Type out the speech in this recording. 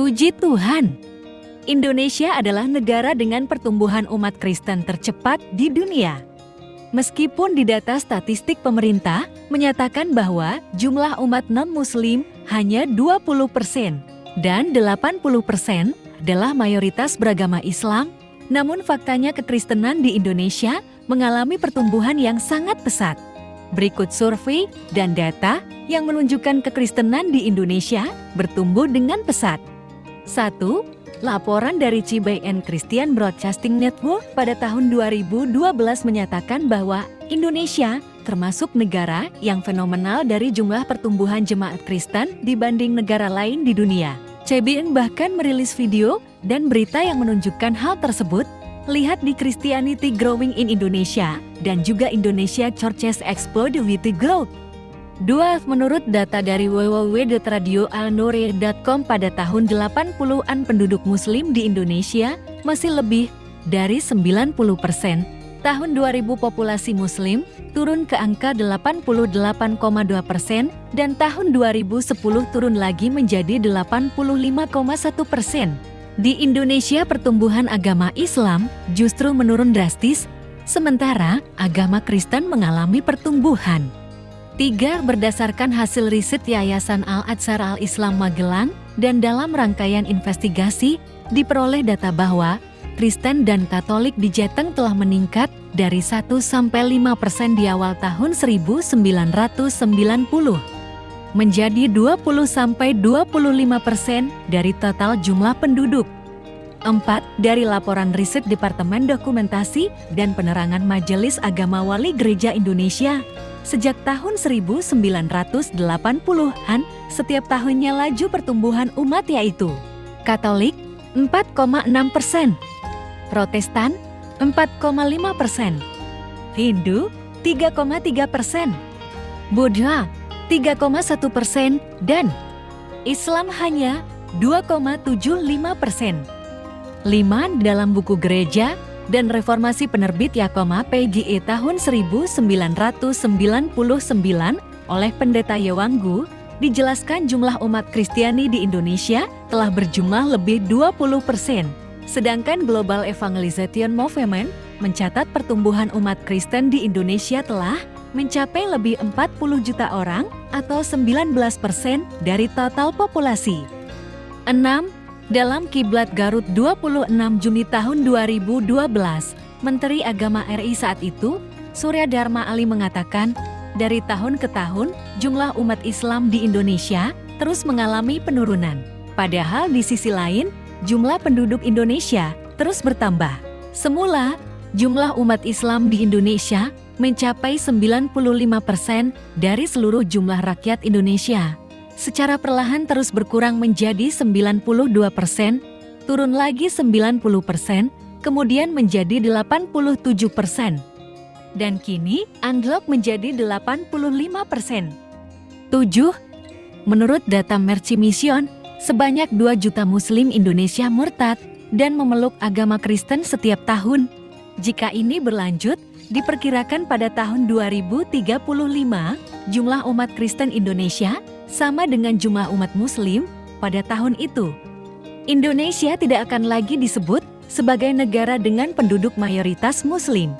Puji Tuhan, Indonesia adalah negara dengan pertumbuhan umat Kristen tercepat di dunia. Meskipun di data statistik pemerintah menyatakan bahwa jumlah umat non-muslim hanya 20% dan 80% adalah mayoritas beragama Islam, namun faktanya kekristenan di Indonesia mengalami pertumbuhan yang sangat pesat. Berikut survei dan data yang menunjukkan kekristenan di Indonesia bertumbuh dengan pesat. 1. Laporan dari CBN Christian Broadcasting Network pada tahun 2012 menyatakan bahwa Indonesia termasuk negara yang fenomenal dari jumlah pertumbuhan jemaat Kristen dibanding negara lain di dunia. CBN bahkan merilis video dan berita yang menunjukkan hal tersebut. Lihat di Christianity Growing in Indonesia dan juga Indonesia Churches Explode with the Growth. 2. Menurut data dari www.radioalnur.com pada tahun 80-an penduduk muslim di Indonesia masih lebih dari 90%. Tahun 2000 populasi muslim turun ke angka 88,2% dan tahun 2010 turun lagi menjadi 85,1%. Di Indonesia pertumbuhan agama Islam justru menurun drastis, sementara agama Kristen mengalami pertumbuhan. 3. Berdasarkan hasil riset Yayasan Al-Adzhar Al-Islam Magelang dan dalam rangkaian investigasi, diperoleh data bahwa Kristen dan Katolik di Jateng telah meningkat dari 1-5% di awal tahun 1990 menjadi 20-25% dari total jumlah penduduk. 4. Dari laporan riset Departemen Dokumentasi dan Penerangan Majelis Agama Wali Gereja Indonesia, sejak tahun 1980-an, setiap tahunnya laju pertumbuhan umat yaitu Katolik 4,6%, Protestan 4,5%, Hindu 3,3%, Buddha 3,1% dan Islam hanya 2,75%. 5. Dalam buku Gereja dan Reformasi Penerbit Yakoma PGE tahun 1999 oleh Pendeta Yewanggu, dijelaskan jumlah umat Kristiani di Indonesia telah berjumlah lebih 20%. Sedangkan Global Evangelization Movement mencatat pertumbuhan umat Kristen di Indonesia telah mencapai lebih 40 juta orang atau 19% dari total populasi. 6. Dalam Kiblat Garut 26 Juni tahun 2012, Menteri Agama RI saat itu, Surya Dharma Ali mengatakan, dari tahun ke tahun, jumlah umat Islam di Indonesia terus mengalami penurunan. Padahal di sisi lain, jumlah penduduk Indonesia terus bertambah. Semula, jumlah umat Islam di Indonesia mencapai 95% dari seluruh jumlah rakyat Indonesia. Secara perlahan terus berkurang menjadi 92%, turun lagi 90%, kemudian menjadi 87%. Dan kini anjlok menjadi 85%. 7. Menurut data Mercy Mission, sebanyak 2 juta Muslim Indonesia murtad dan memeluk agama Kristen setiap tahun. Jika ini berlanjut, diperkirakan pada tahun 2035, jumlah umat Kristen Indonesia sama dengan jumlah umat Muslim pada tahun itu. Indonesia tidak akan lagi disebut sebagai negara dengan penduduk mayoritas Muslim.